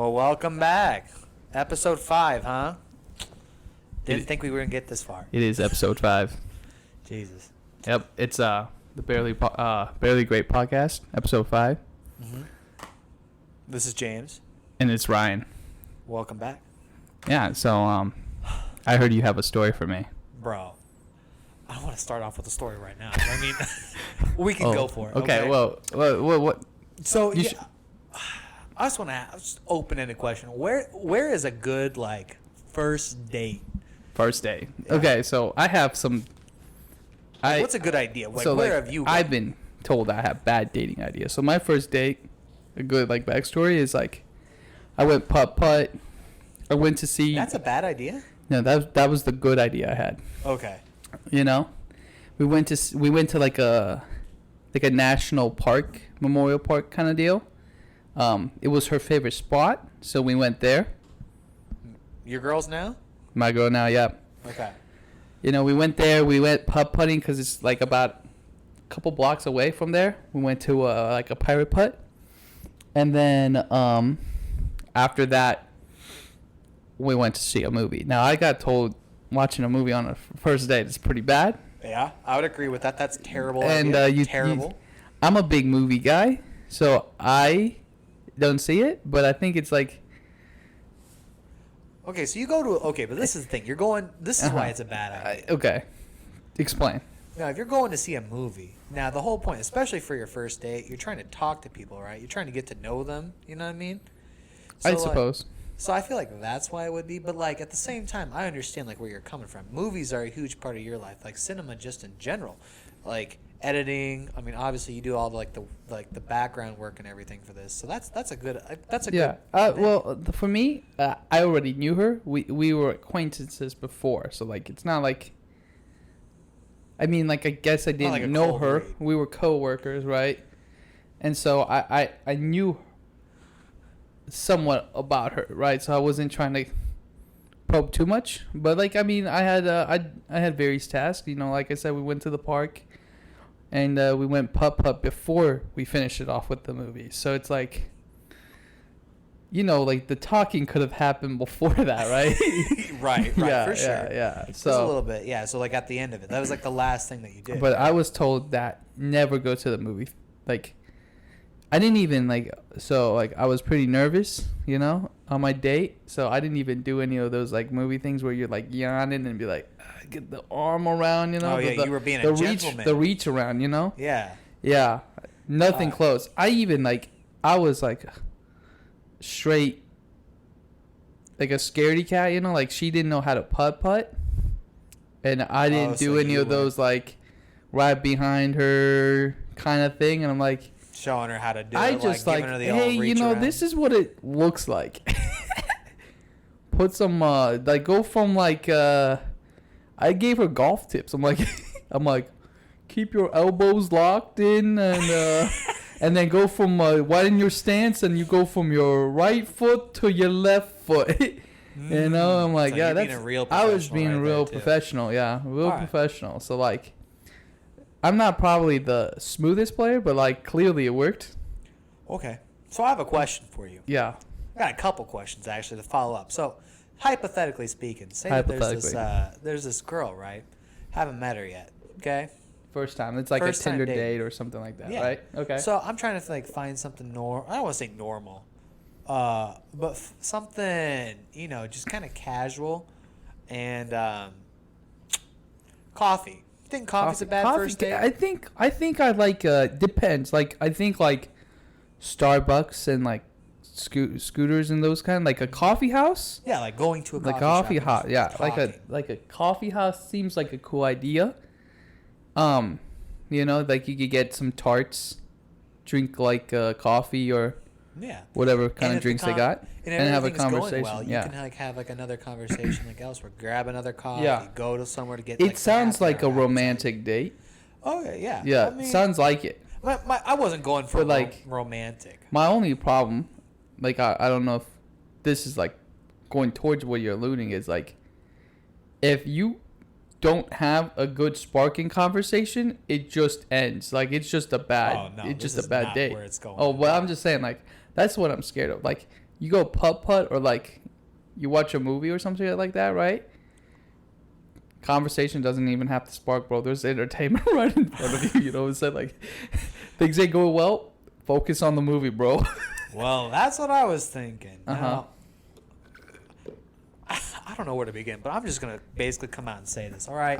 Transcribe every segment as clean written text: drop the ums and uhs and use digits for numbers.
Well, welcome back. Episode 5, huh? Didn't think we were going to get this far. It is episode 5. Jesus. Yep, it's the Barely Great Podcast, episode 5. Mm-hmm. This is James. And it's Ryan. Welcome back. Yeah, so I heard you have a story for me. Bro, I don't want to start off with a story right now. I mean, we can go for it. Okay, well, what? So, I just want to ask an open-ended question. Where is a good, first date? First date. Yeah. Okay, so I have some... What's a good idea? Where have you gone? I've been told I have bad dating ideas. So my first date, a good, backstory is, I went putt-putt. I went to see... That's a bad idea? No, that was the good idea I had. Okay. You know? We went to a national park, memorial park kind of deal. It was her favorite spot, so we went there. Your girl's now? My girl now, yeah. Okay. You know, we went there. We went putt-putting because it's about a couple blocks away from there. We went to a pirate putt. And then after that, we went to see a movie. Now, I got told watching a movie on a first date is pretty bad. Yeah, I would agree with that. That's terrible. And terrible. I'm a big movie guy, so I don't see it, but I think it's Okay, so you go to... Okay, but this is the thing. You're going... This is why it's a bad idea. Okay. Explain. Now, if you're going to see a movie... Now, the whole point, especially for your first date, you're trying to talk to people, right? You're trying to get to know them. You know what I mean? So, I suppose. So I feel like that's why it would be. But, at the same time, I understand, where you're coming from. Movies are a huge part of your life. Cinema just in general. Editing. I mean, obviously, you do all the background work and everything for this. So that's a good... Yeah. Well, for me, I already knew her. We were acquaintances before. So, it's not like... I mean, I guess I didn't know her. Read. We were co-workers, right? And so I knew somewhat about her, right? So I wasn't trying to probe too much. But, I mean, I had various tasks. You know, like I said, we went to the park. And we went putt-putt before we finished it off with the movie. So it's the talking could have happened before that, right? right, yeah, for sure. Yeah. So just a little bit, yeah. So at the end of it, that was the last thing that you did. But I was told that never go to the movie. I didn't even I was pretty nervous, on my date. So I didn't even do any of those movie things where you're yawning and be get the arm around, Oh yeah, you were being a gentleman. The reach around, Yeah. Yeah. Nothing close. I even I was straight a scaredy cat, she didn't know how to putt, and I didn't do any of those right behind her kind of thing, and I'm showing her how to do I it. just giving her the hey, old reach around. This is what it looks like. Put some go from I gave her golf tips. I'm keep your elbows locked in and and then go from widen your stance, and you go from your right foot to your left foot. I'm so yeah, that's being a real I was being right real professional, yeah, real professional. So I'm not probably the smoothest player, but clearly it worked. Okay, so I have a question for you. Yeah, I got a couple questions actually to follow up. So, hypothetically speaking, say that there's this girl, right? Haven't met her yet. Okay. First time. It's a Tinder date or something like that, right? Okay. So I'm trying to find something I don't want to say normal, but something just kind of casual, and coffee. You think coffee's a bad first date? I think I depends. I think Starbucks and scooters and those kind, a coffee house. Yeah, going to a coffee house. Yeah, talking. a coffee house seems like a cool idea. You could get some tarts, drink coffee or whatever kind of drinks they got, and have a conversation. Well, you can have another conversation elsewhere. Grab another coffee. Yeah. Go to somewhere to get. It sounds like a romantic date. Oh yeah. Yeah, I mean, sounds like it. I wasn't going for romantic. My only problem, I don't know if this is going towards what you're alluding is if you don't have a good sparking conversation, it just ends. Like, it's just a bad, it's just a bad day. Where it's going. Oh, well, I'm just saying, like, that's what I'm scared of. Like, you go putt or like you watch a movie or something like that, right? Conversation doesn't even have to spark, bro. There's entertainment right in front of you. You know what I'm saying? Like, things ain't going well. Focus on the movie, bro. Well, that's what I was thinking. Uh-huh. Now, I don't know where to begin, but I'm just gonna basically come out and say this. All right.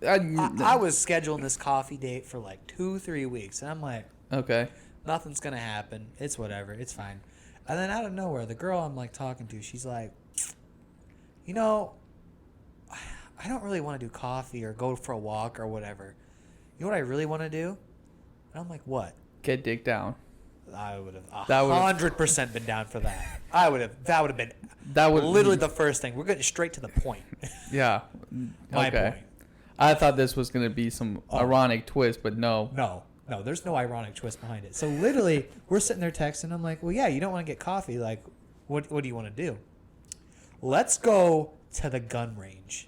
I was scheduling this coffee date for like 2-3 weeks, and I'm like, okay. nothing's gonna happen. It's whatever. It's fine. And then out of nowhere, the girl I'm like talking to, she's like, you know, I don't really want to do coffee or go for a walk or whatever. You know what I really want to do? And I'm like, what? Get dick down. I would have 100% been down for that. That would have been literally the first thing. We're getting straight to the point. Yeah. My okay. point. I thought this was gonna be some ironic twist, but no. No, there's no ironic twist behind it. So literally, we're sitting there texting. I'm like, well, yeah, you don't want to get coffee. Like, what do you want to do? Let's go to the gun range.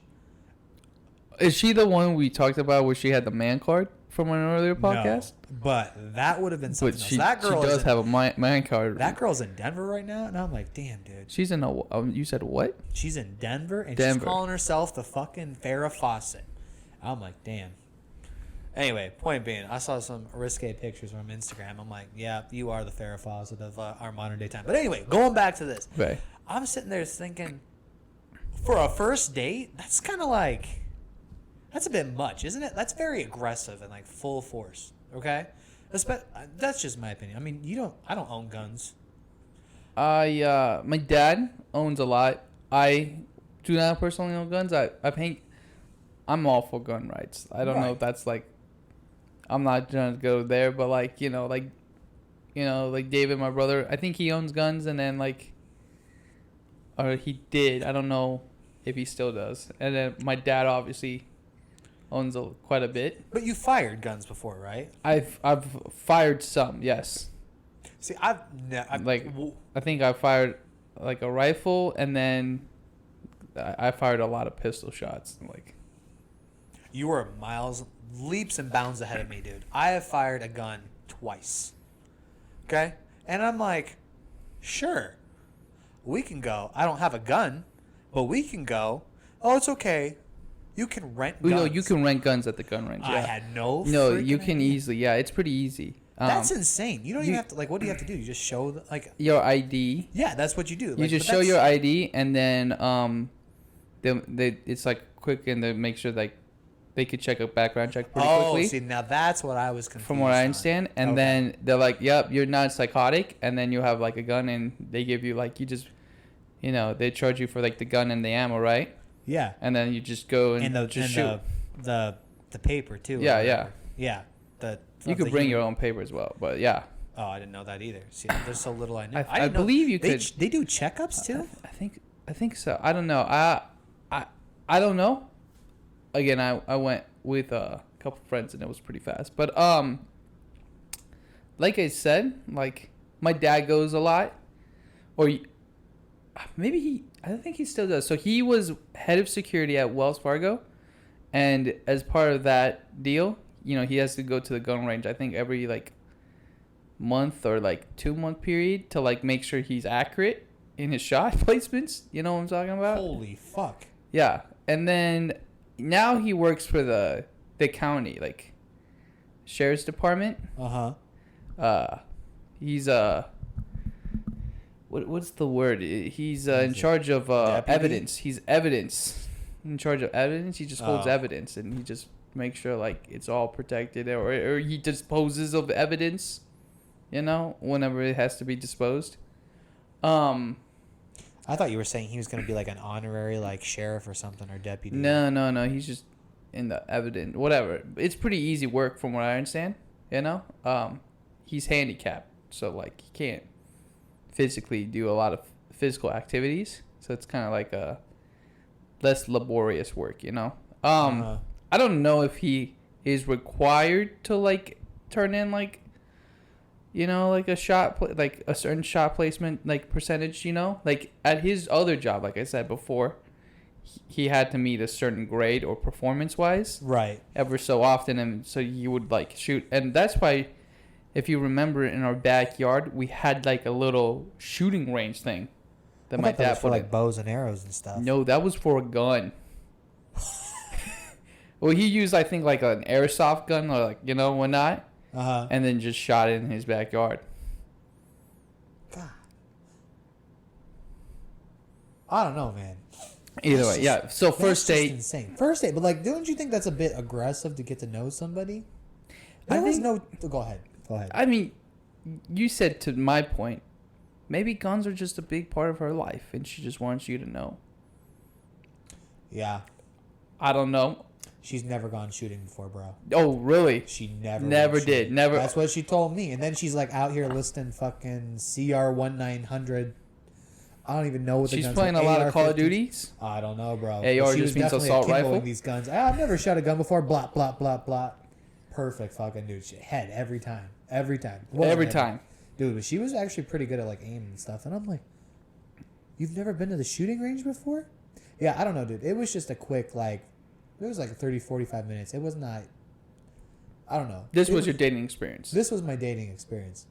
Is she the one we talked about where she had the man card from an earlier podcast? No, but that would have been something else. She That girl does have a man card. That girl's in Denver right now, and I'm like, damn, dude. She's in a. You said what? She's in Denver, and Denver. she's calling herself the fucking Farrah Fawcett. I'm like, damn. Anyway, point being, I saw some risque pictures from Instagram. I'm like, yeah, you are the Farrah Fawcett of our modern day time. But anyway, going back to this. Right. I'm sitting there thinking, for a first date, that's kind of like, that's a bit much, isn't it? That's very aggressive and like full force, okay? That's just my opinion. I mean, I don't own guns. My dad owns a lot. I do not personally own guns. I'm all for gun rights. I don't know if that's like, I'm not trying to go there, but like, like David, my brother, I think he owns guns, and then like, or he did. I don't know if he still does. And then my dad obviously owns quite a bit. But you fired guns before, right? I've fired some, yes. See, I think I fired like a rifle, and then I fired a lot of pistol shots. Like, you were leaps and bounds ahead of me, dude. I have fired a gun twice. Okay? And I'm like, sure, we can go. I don't have a gun, but we can go. Oh, it's okay. You can rent guns. You can rent guns at the gun range. Yeah. I had no you can idea. easily. Yeah, it's pretty easy. That's insane. You don't even have to, like, what do you have to do? You just show, your ID. Yeah, that's what you do. You just show your ID, and then it's, like, quick, and they make sure, like, they could check a background check pretty quickly. Oh, see, now that's what I was confused from what I understand. And then they're like, yep, you're not psychotic, and then you have, like, a gun, and they give you, like, you just, they charge you for, like, the gun and the ammo, right? Yeah. And then you just go and shoot. The paper, too. Yeah. Yeah. You could bring your own paper as well, but yeah. Oh, I didn't know that either. See, there's so little I know. I believe you could. They do checkups too. I think so. I don't know. I don't know. Again, I went with a couple friends and it was pretty fast. But like I said, like my dad goes a lot, or maybe I think he still does. So he was head of security at Wells Fargo, and as part of that deal, he has to go to the gun range, I think every like month or like 2-month period to like make sure he's accurate in his shot placements. You know what I'm talking about? Holy fuck. Yeah. And then now he works for the county, like sheriff's department. He's what's the word? He's in charge of evidence. He's in charge of evidence. He just holds evidence, and he just make sure like it's all protected, or he disposes of evidence, whenever it has to be disposed. I thought you were saying he was going to be like an honorary like sheriff or something, or deputy. No, he's just in the evidence, whatever. It's pretty easy work from what I understand. He's handicapped, so like he can't physically do a lot of physical activities, so it's kind of like a less laborious work. I don't know if he is required to like turn in like, like a shot, like a certain shot placement, like percentage, like at his other job, like I said before, he had to meet a certain grade or performance wise, right? Ever so often, and so you would like shoot, and that's why, if you remember, in our backyard we had like a little shooting range thing that I my thought that dad was for put like in. bows and arrows and stuff. No, that was for a gun. Well, he used, I think, like an airsoft gun or like, whatnot. And then just shot it in his backyard. God. I don't know, man. Either way, yeah. So first date. Insane. First date, but like, don't you think that's a bit aggressive to get to know somebody? Go ahead. I mean, you said to my point, maybe guns are just a big part of her life, and she just wants you to know. Yeah. I don't know. She's never gone shooting before, bro. Oh, really? She never did. Never. That's what she told me. And then she's like out here listing fucking CR-1900. I don't even know what the she's guns playing are. a lot of Call of Duties. I don't know, bro. AR just means assault rifle. These guns. I've never shot a gun before. Blah blah blah blah. Perfect fucking dude. She head every time. Every time. Every time. Dude, but she was actually pretty good at like aiming and stuff. And I'm like, you've never been to the shooting range before? Yeah, I don't know, dude. It was just a quick like. It was like 30, 45 minutes. It was not. I don't know. This was your dating experience. This was my dating experience.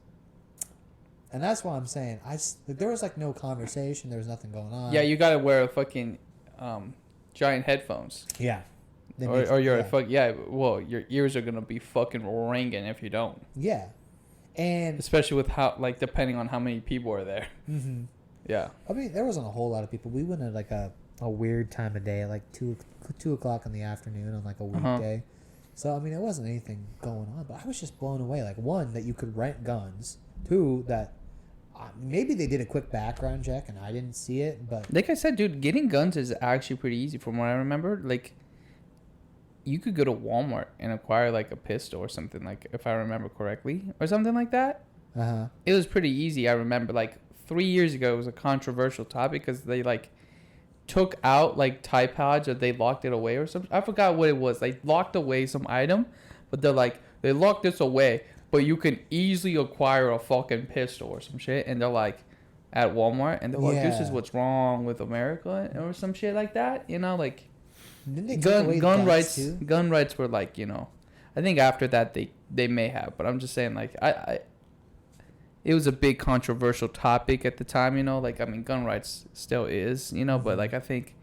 And that's why I'm saying there was like no conversation. There was nothing going on. Yeah, you gotta wear a fucking giant headphones. Yeah. Or you're well, your ears are gonna be fucking ringing if you don't. Yeah. And especially with how, like, depending on how many people are there. Mm-hmm. Yeah. I mean, there wasn't a whole lot of people. We went at like a weird time of day, like 2 o'clock in the afternoon on like a weekday. So I mean, it wasn't anything going on, but I was just blown away. Like, one, that you could rent guns. Two, that maybe they did a quick background check and I didn't see it, but like I said, dude, getting guns is actually pretty easy from what I remember. Like, you could go to Walmart and acquire like a pistol or something, like, if I remember correctly, or something like that. It was pretty easy. I remember like 3 years ago it was a controversial topic because they like took out like Tide Pods, or they locked it away or something. I forgot what it was. They locked away some item, but they're like, they locked this away, but you can easily acquire a fucking pistol or some shit. And they're like, at Walmart, and they're like, this is what's wrong with America or some shit like that. Like, gun rights were like, I think after that they may have, but I'm just saying, like, it was a big controversial topic at the time, like, I mean, gun rights still is, but like, I think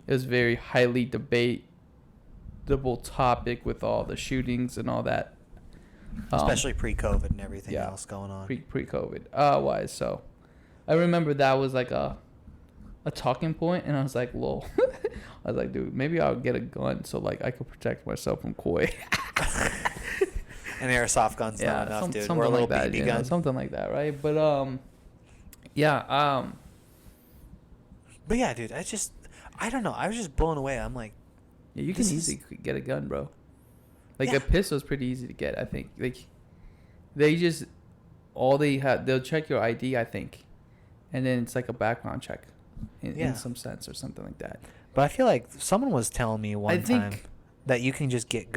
it was very highly debatable topic with all the shootings and all that, especially pre-COVID and everything else going on. Pre-COVID wise. So I remember that was like a talking point, and I was like, lol. I was like, dude, maybe I'll get a gun so like I could protect myself from Koi. An airsoft gun's not enough, dude. Or a little like BB gun. Something like that, right? But yeah. But yeah, dude, I don't know. I was just blown away. I'm like, yeah, you can easily get a gun, bro. Like, a pistol is pretty easy to get, I think. Like, they'll check your ID, I think, and then it's like a background check in some sense or something like that. But I feel like someone was telling me one time that you can just get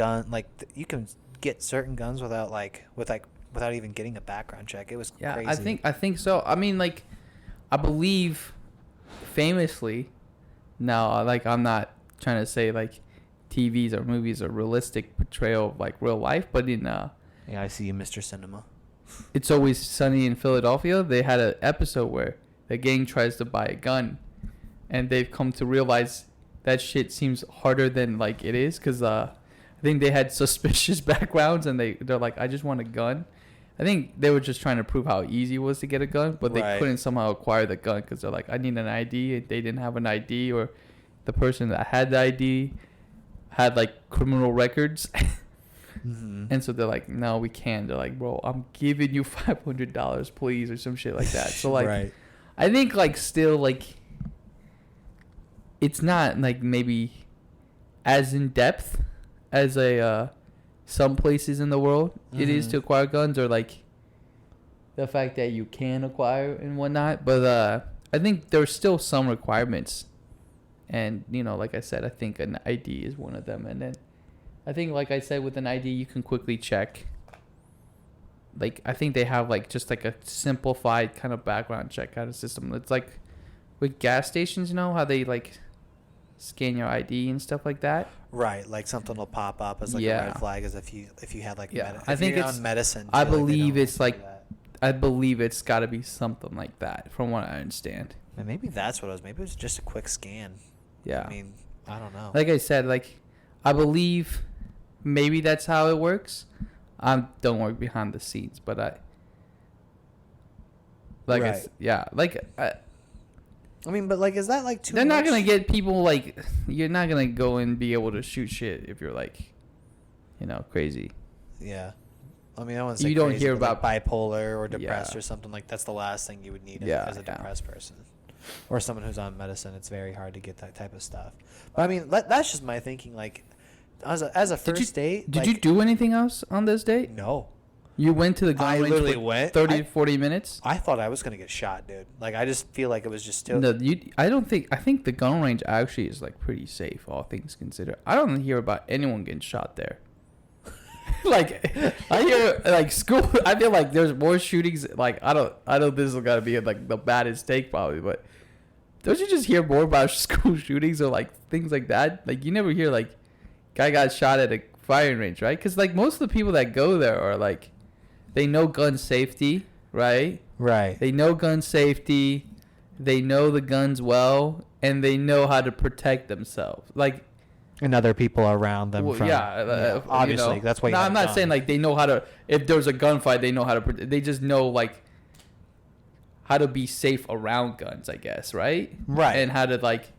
you can get certain guns without even getting a background check. It was crazy. I think so. I mean, like, I believe famously, now, like, I'm not trying to say like TVs or movies are realistic portrayal of like real life, but in I see you, Mr. Cinema. It's Always Sunny in Philadelphia, they had an episode where the gang tries to buy a gun, and they've come to realize that shit seems harder than like it is, because I think they had suspicious backgrounds, and they're like, I just want a gun. I think they were just trying to prove how easy it was to get a gun, but they couldn't somehow acquire the gun because they're like, I need an ID. They didn't have an ID, or the person that had the ID had like criminal records. And so they're like, no, we can't. They're like, bro, I'm giving you $500, please, or some shit like that. So like, I think like still like, it's not like maybe as in depth as some places in the world it is to acquire guns, or like the fact that you can acquire and whatnot. But I think there's still some requirements, and like I said, I think an ID is one of them. And then I think, like I said, with an ID you can quickly check. Like, I think they have like just like a simplified kind of background check kind of system. It's like with gas stations, how they like scan your ID and stuff like that. Right, like something will pop up as like a red flag, as if you had like I think it's on medicine. I believe it's like I believe it's got to be something like that, from what I understand. And maybe that's what it was. Maybe it was just a quick scan. Yeah. I mean, I don't know. Like I said, like I believe maybe that's how it works. I don't work behind the scenes, but Right. I mean, but like, is that like too they're much? not gonna get people like you're not gonna go and be able to shoot shit if you're like, crazy. Yeah. I mean, I want to say You don't crazy, hear but, about like, bipolar or depressed Yeah. or something like that's the last thing you would need Yeah, as a yeah. depressed person, or someone who's on medicine. It's very hard to get that type of stuff. But I mean, that's just my thinking. Like, as a first date, Did like, you do anything else on this date? No. You went to the gun I range literally for went. 30 to 40 minutes? I thought I was gonna get shot, dude. Like, I just feel like it was just still. No, I think the gun range actually is like pretty safe, all things considered. I don't hear about anyone getting shot there. Like, I hear like school. I feel like there's more shootings. Like, I know this is gotta be like the baddest take probably, but don't you just hear more about school shootings or like things like that? Like, you never hear like guy got shot at a firing range, right? Because like most of the people that go there are like they know gun safety, right? Right. They know gun safety, they know the guns well, and they know how to protect themselves. Like, And other people around them. well, from, obviously, that's why. No, I'm not saying like they know how to. If there's a gunfight, they know how to. They just know like how to be safe around guns, I guess, right? Right. And how to like,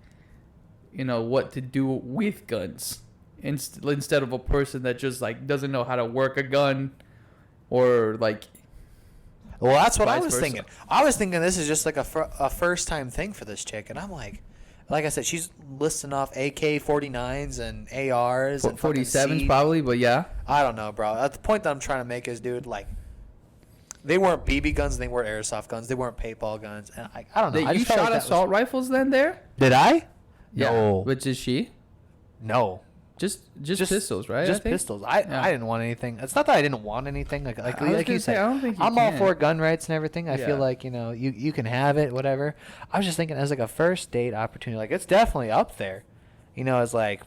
what to do with guns instead of a person that just like doesn't know how to work a gun, or like. Well, that's what I vice was versa. thinking. I was thinking this is just like a first time thing for this chick, and I'm like I said, she's listing off AK-49s and ARs and 47s probably, but yeah. I don't know, bro. The point that I'm trying to make is, dude, like, they weren't BB guns, they weren't airsoft guns, they weren't paintball guns, and I don't know. I You just felt shot like that assault rifles then there? Did I? Yeah. No. Which is she? No. Just pistols, right? Just I think? pistols. I didn't want anything. It's not that I didn't want anything. Like I was like you gonna say, said, I don't think you I'm all can. for gun rights and everything. I Yeah. feel like you can have it, whatever. I was just thinking as like a first date opportunity. Like it's definitely up there, as like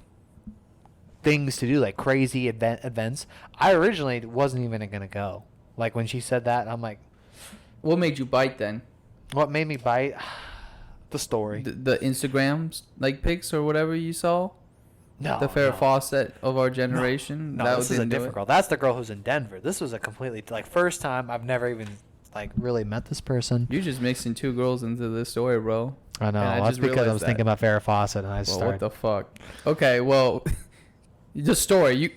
things to do, like crazy events. I originally wasn't even gonna go. Like when she said that, I'm like, What made you bite then? what made me bite? The story. The Instagrams like pics or whatever you saw? No, The Farrah no. Fawcett of our generation? No, That this is a didn't do different it? girl. That's the girl who's in Denver. This was a completely like first time. I've never even like really met this person. You're just mixing two girls into this story, bro. I know. And I That's just because I realized was that. thinking about Farrah Fawcett, and I Well, started. what the fuck? Okay, well, the story.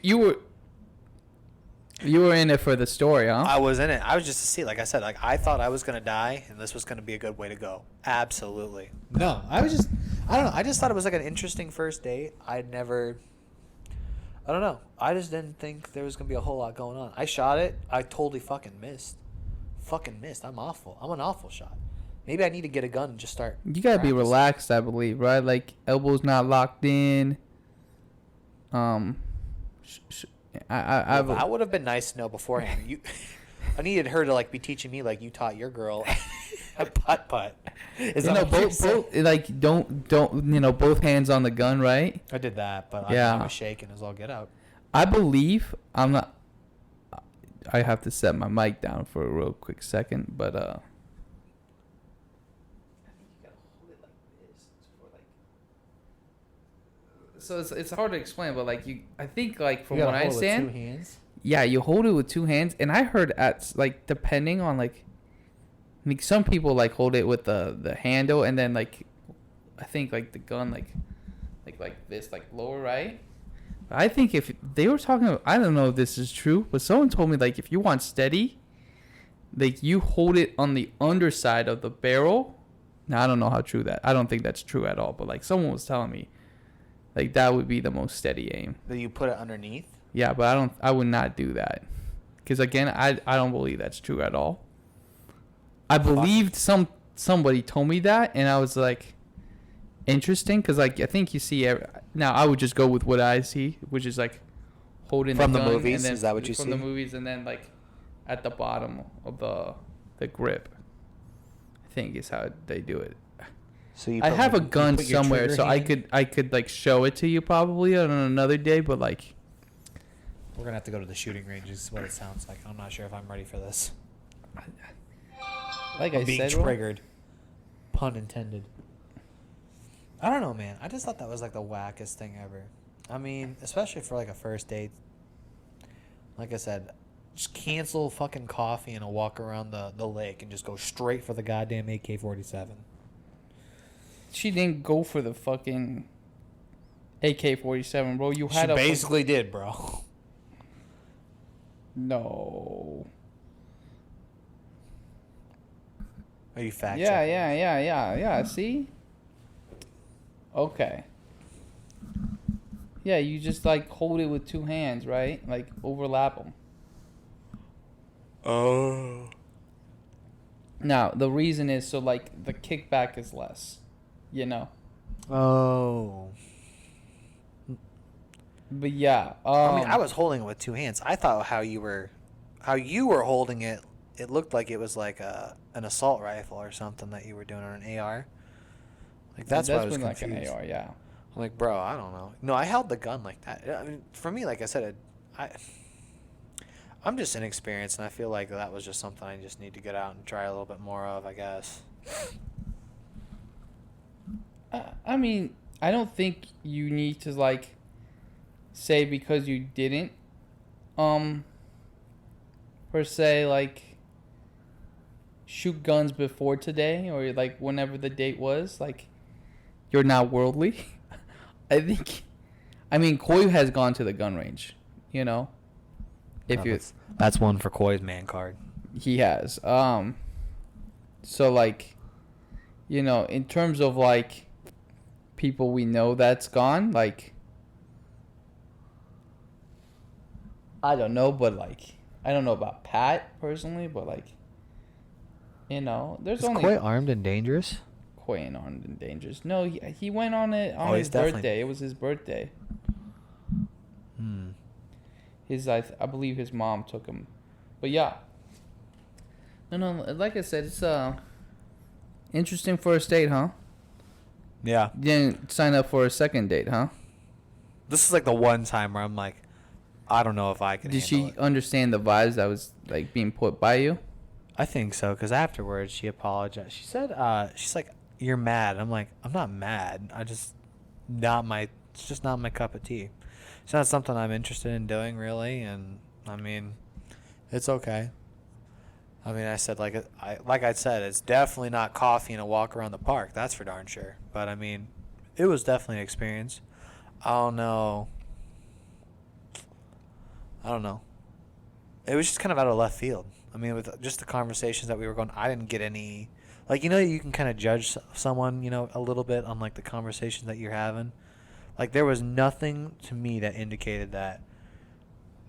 You were in it for the story, huh? I was in it. I was just to see. Like I said, like I thought I was gonna die, and this was gonna be a good way to go. Absolutely. No, I was just. I don't know. I just thought it was like an interesting first date. I'd never. I don't know. I just didn't think there was gonna be a whole lot going on. I shot it. I totally fucking missed. I'm awful. I'm an awful shot. Maybe I need to get a gun and just start. You gotta be practicing. relaxed, I believe, right? Like elbows not locked in. I would have been nice to know beforehand. I needed her to like be teaching me like you taught your girl putt. Is that what you're saying? both like don't both hands on the gun, right? I did that, but Yeah. I was shaking as all get out. I believe I'm not. I have to set my mic down for a real quick second, but So it's hard to explain, but like I think like from what I understand, hands. yeah, you hold it with two hands, and I heard at like depending on like some people like hold it with the handle, and then like I think like the gun like this like lower right. I think if they were talking about, I don't know if this is true, but someone told me like if you want steady, like you hold it on the underside of the barrel. Now I don't know how true that. I don't think that's true at all, but like someone was telling me like that would be the most steady aim. That you put it underneath. Yeah, but I would not do that. Cuz again, I don't believe that's true at all. I believed somebody told me that, and I was like interesting cuz like I think you see now I would just go with what I see, which is like holding From the gun movies? and then Is that what you from see? the movies, and then like at the bottom of the grip. I think is how they do it. So you. I have a you gun put your somewhere, trigger so hand- I could like show it to you probably on another day, but like We're gonna have to go to the shooting range. Is what it sounds like. I'm not sure if I'm ready for this. like I'm I being said, bro, triggered. Pun intended. I don't know, man. I just thought that was like the wackest thing ever. I mean, especially for like a first date. Like I said, just cancel fucking coffee and a walk around the lake and just go straight for the goddamn AK-47. She didn't go for the fucking AK-47, bro. You had She basically did, bro. No. Are you fact Yeah, checking? yeah. See? Okay. Yeah, you just like hold it with two hands, right? Like overlap them. Oh. Now, the reason is so like the kickback is less, you know? Oh. But yeah. I mean, I was holding it with two hands. I thought how you were holding it, it looked like it was like an assault rifle or something that you were doing on an AR. Like that's why I was confused. like an AR, yeah. I'm like, bro, I don't know. No, I held the gun like that. I mean, for me, like I said, I'm just inexperienced, and I feel like that was just something I just need to get out and try a little bit more of, I guess. I mean, I don't think you need to like say because you didn't per se like shoot guns before today or like whenever the date was, like you're not worldly. I mean Koi has gone to the gun range, you know. If you That's one for Koi's man card. He has. So like, you know, in terms of like people we know that's gone, like I don't know, but like I don't know about Pat personally, but like you know, there's only Koi armed and dangerous? Koi ain't armed and dangerous. No, he went on it on his he's definitely... birthday. It was his birthday. Hmm. I believe his mom took him. But yeah. No, like I said, it's interesting first date, huh? Yeah. You didn't sign up for a second date, huh? This is like the one time where I'm like, I don't know if I can Did she handle it. understand the vibes that was like being put by you? I think so, because afterwards she apologized. She said, she's like, you're mad. I'm like, I'm not mad. It's just not my cup of tea. It's not something I'm interested in doing, really, and, I mean, it's okay. I mean, I said, like I said, it's definitely not coffee and a walk around the park. That's for darn sure. But, I mean, it was definitely an experience. I don't know. It was just kind of out of left field. I mean, with just the conversations that we were going, I didn't get any... Like, you know, you can kind of judge someone, you know, a little bit on, like, the conversations that you're having. Like, there was nothing to me that indicated that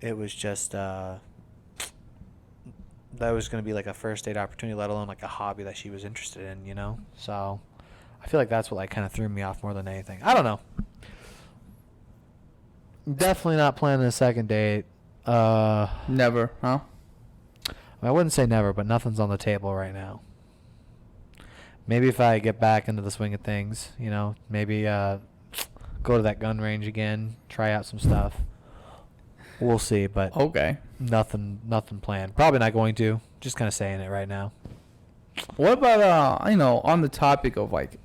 it was just... that was going to be, like, a first date opportunity, let alone, like, a hobby that she was interested in, you know? So, I feel like that's what, like, kind of threw me off more than anything. I don't know. Definitely not planning a second date. Never, huh? I wouldn't say never, but nothing's on the table right now. Maybe if I get back into the swing of things, you know, maybe go to that gun range again, try out some stuff. We'll see, but okay, nothing planned. Probably not going to. Just kind of saying it right now. What about you know, on the topic of like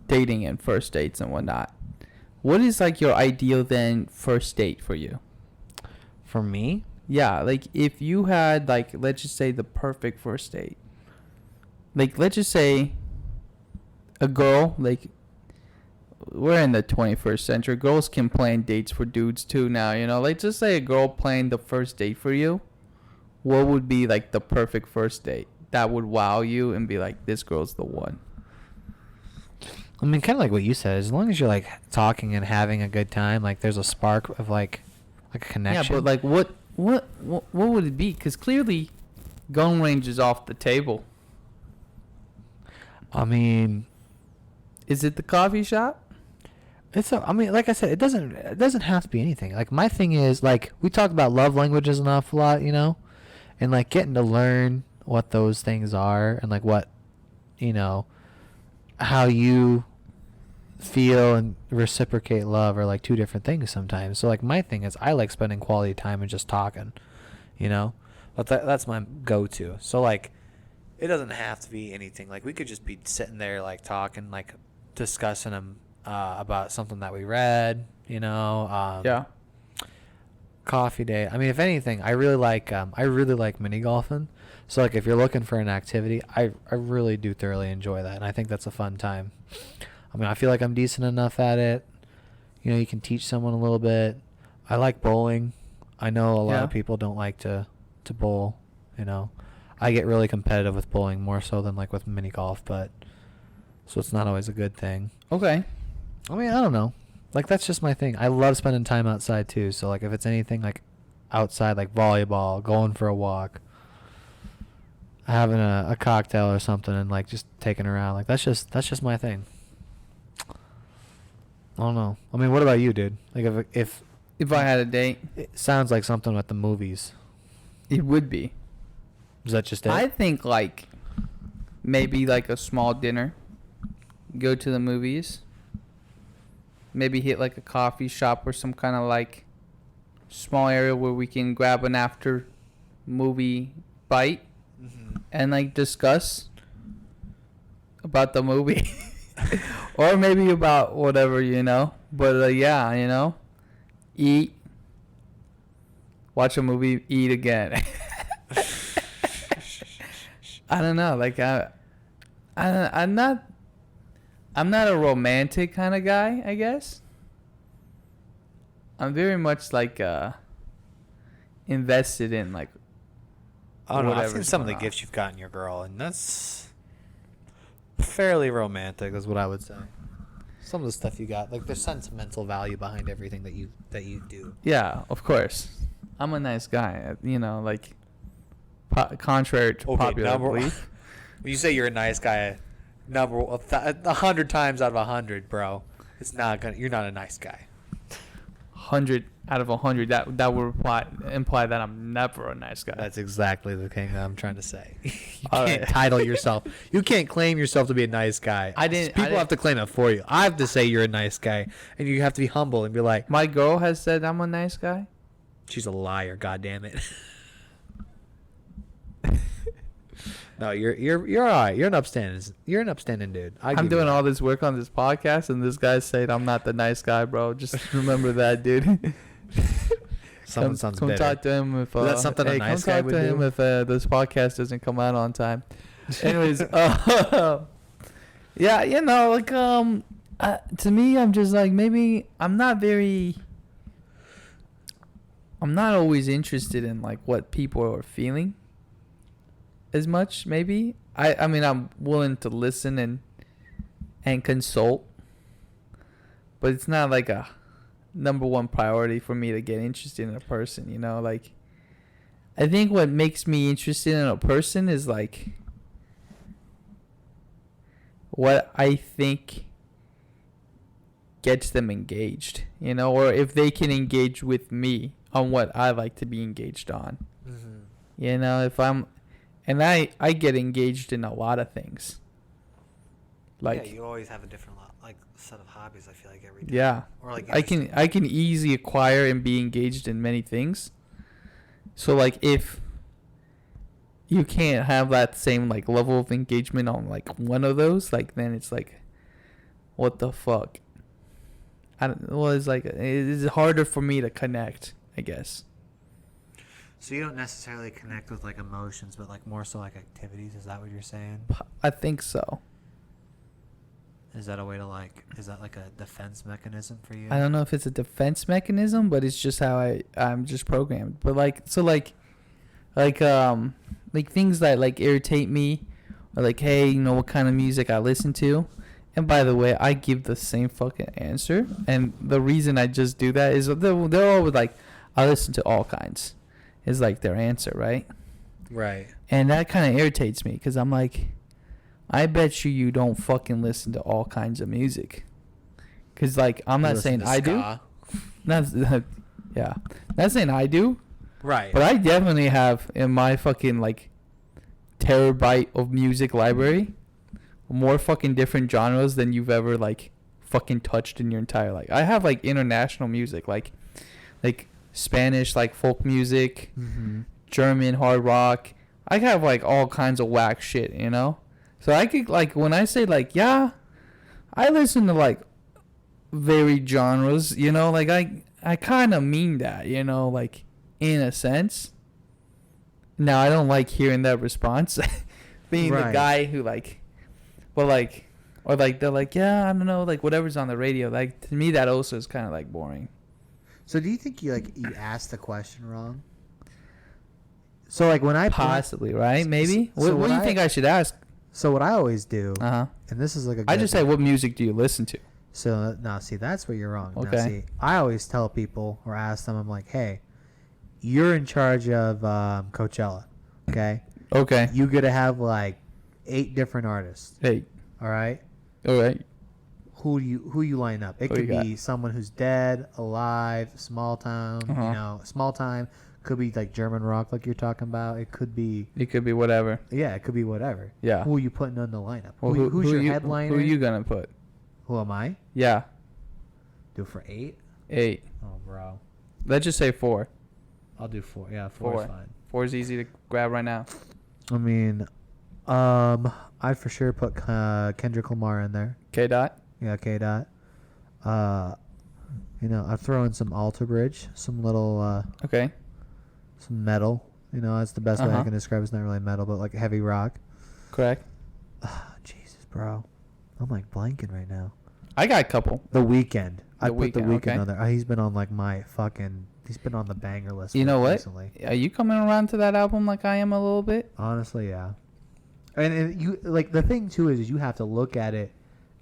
dating and first dates and whatnot? What is like your ideal then first date for you? For me? Yeah, like if you had like, let's just say the perfect first date. Like let's just say a girl, like we're in the 21st century. Girls can plan dates for dudes too now, you know. Like just say a girl planned the first date for you. What would be like the perfect first date that would wow you and be like, this girl's the one? I mean, kind of like what you said. As long as you're like talking and having a good time, like there's a spark of like a connection. Yeah, but like what would it be? Because clearly, gun range is off the table. I mean, is it the coffee shop? I mean, like I said, it doesn't have to be anything. Like my thing is like we talk about love languages an awful lot, you know, and like getting to learn what those things are and like what, you know, how you feel and reciprocate love are like two different things sometimes. So like my thing is I like spending quality time and just talking, you know, but that's my go-to. So like it doesn't have to be anything. Like, we could just be sitting there, like, talking, like, discussing them about something that we read, you know. Yeah. Coffee day. I mean, if anything, I really like mini golfing. So, like, if you're looking for an activity, I really do thoroughly enjoy that, and I think that's a fun time. I mean, I feel like I'm decent enough at it. You know, you can teach someone a little bit. I like bowling. I know a lot of people don't like to bowl, you know. I get really competitive with bowling more so than, like, with mini golf, but so it's not always a good thing. Okay. I mean, I don't know. Like, that's just my thing. I love spending time outside, too. So, like, if it's anything, like, outside, like volleyball, going for a walk, having a cocktail or something, and, like, just taking around, like, that's just my thing. I don't know. I mean, what about you, dude? Like, if I had a date, it sounds like something at the movies. it would be. Is that just it? I think, like, maybe, like, a small dinner. Go to the movies. Maybe hit, like, a coffee shop or some kind of, like, small area where we can grab an after movie bite and, like, discuss about the movie. Or maybe about whatever, you know. But, yeah, you know. Eat. Watch a movie. Eat again. I don't know. Like, I'm not a romantic kind of guy, I guess. I'm very much, like, invested in, like, I don't know. I've seen whatever's some of the going on. gifts you've gotten your girl, and that's fairly romantic, is what I would say. Some of the stuff you got, like, there's sentimental value behind everything that you do. Yeah, of course. I'm a nice guy, you know, like, contrary to popular belief. When you say you're a nice guy, 100 times out of 100, bro, you're not a nice guy. 100 out of 100, that would imply that I'm never a nice guy. That's exactly the thing that I'm trying to say. You All can't right. title yourself. You can't claim yourself to be a nice guy. People have to claim it for you. I have to say you're a nice guy, and you have to be humble and be like, My girl has said I'm a nice guy. she's a liar. God damn it. No, you're all right. You're an upstanding dude. I'm doing all this work on this podcast, and this guy's saying I'm not the nice guy, bro. Just remember that, dude. Someone sounds come bitter. talk to him if Is that something a nice guy come talk would to him do? if this podcast doesn't come out on time. Anyways, yeah, you know, like to me, I'm just like, maybe I'm not always interested in, like, what people are feeling as much. Maybe I mean, I'm willing to listen and consult, but it's not like a number one priority for me to get interested in a person, you know. Like, I think what makes me interested in a person is, like, what I think gets them engaged, you know, or if they can engage with me on what I like to be engaged on. Mm-hmm. You know, and I get engaged in a lot of things. Like, yeah, you always have a different set of hobbies. I feel like every day. yeah, Or like I can easily acquire and be engaged in many things. So, like, if you can't have that same, like, level of engagement on, like, one of those, like, then it's like, what the fuck? It's like, it's harder for me to connect, I guess. So you don't necessarily connect with, like, emotions, but, like, more so, like, activities. Is that what you're saying? I think so. Is that a way to, like, is that like a defense mechanism for you? I don't know if it's a defense mechanism, but it's just how I'm just programmed. But, like, so, like things that, like, irritate me, or, like, hey, you know what kind of music I listen to. And by the way, I give the same fucking answer. And the reason I just do that is they're always like, I listen to all kinds. Is, like, their answer, right? Right. And that kind of irritates me, because I'm like, I bet you don't fucking listen to all kinds of music. Because, like, I'm not saying I do. Yeah. Not saying I do. Right. But I definitely have in my fucking, like, terabyte of music library more fucking different genres than you've ever, like, fucking touched in your entire life. I have, like, international music, like Spanish, like, folk music, Mm-hmm. German hard rock, I have like all kinds of whack shit, you know. So I could like when I say like yeah, I listen to like varied genres, you know. Like I kind of mean that, you know, like in a sense. Now I don't like hearing that response, being the guy who like, well like, or like they're like yeah I don't know like whatever's on the radio. Like to me that also is kind of like boring. So do you think you asked the question wrong? So like when I possibly right maybe. So what do you think I should ask? So what I always do, and this is like a. I just say what music do you listen to? So now see that's where you're wrong. Okay. Now, see, I always tell people or ask them, I'm like, hey, you're in charge of Coachella, okay? Okay. You gotta have like 8 different artists. 8. All right. All right. Who you line up? It Who could you be someone who's dead, alive, small town. You know, small time. Could be like German rock, like you're talking about. It could be. It could be whatever. Yeah, it could be whatever. Yeah. Who are you putting on the lineup? Well, who's your headliner? Who are you gonna put? Who am I? Yeah. Do it for 8. 8. Oh, bro. Let's just say 4. I'll do 4. Yeah, 4 is fine. 4 is easy to grab right now. I mean, I'd for sure put Kendrick Lamar in there. K. Dot. Yeah, K. Dot. You know, I'd throw in some Alter Bridge, some little Okay. some metal. You know, that's the best way I can describe it. It's not really metal, but like heavy rock. Correct. Jesus, bro. I'm like blanking right now. I got a couple. The Weeknd. I put The Weeknd, Weeknd okay. on there. He's been on like my fucking. He's been on the banger list. You know what? Recently. Are you coming around to that album like I am a little bit? Honestly, yeah. And you like the thing too is you have to look at it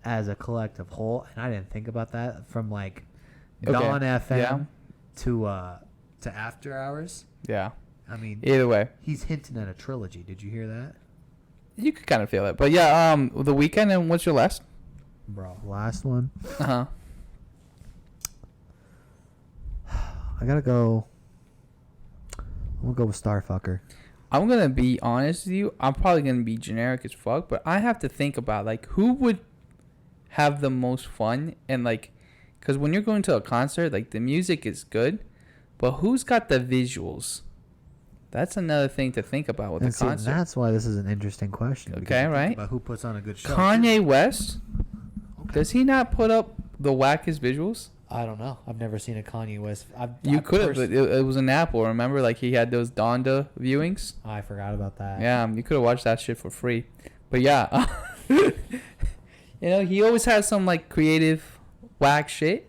as a collective whole, and I didn't think about that from like Dawn FM to After Hours. Yeah. I mean, Either way, he's hinting at a trilogy. Did you hear that? you could kind of feel it, but yeah. The Weeknd, and what's your last? Bro, last one. I gotta go. I'm gonna go with Starfucker. I'm gonna be honest with you. I'm probably gonna be generic as fuck, but I have to think about like who would have the most fun and like, because when you're going to a concert, like the music is good, but who's got the visuals? That's another thing to think about with And the see, concert. that's why this is an interesting question. because Okay, you think right. About who puts on a good show? Kanye West, does he not put up the wackest visuals? I don't know. I've never seen a Kanye West. You could have. It was an Apple. Remember, like he had those Donda viewings. I forgot about that. Yeah, you could have watched that shit for free. But yeah, you know, he always has some like creative whack shit.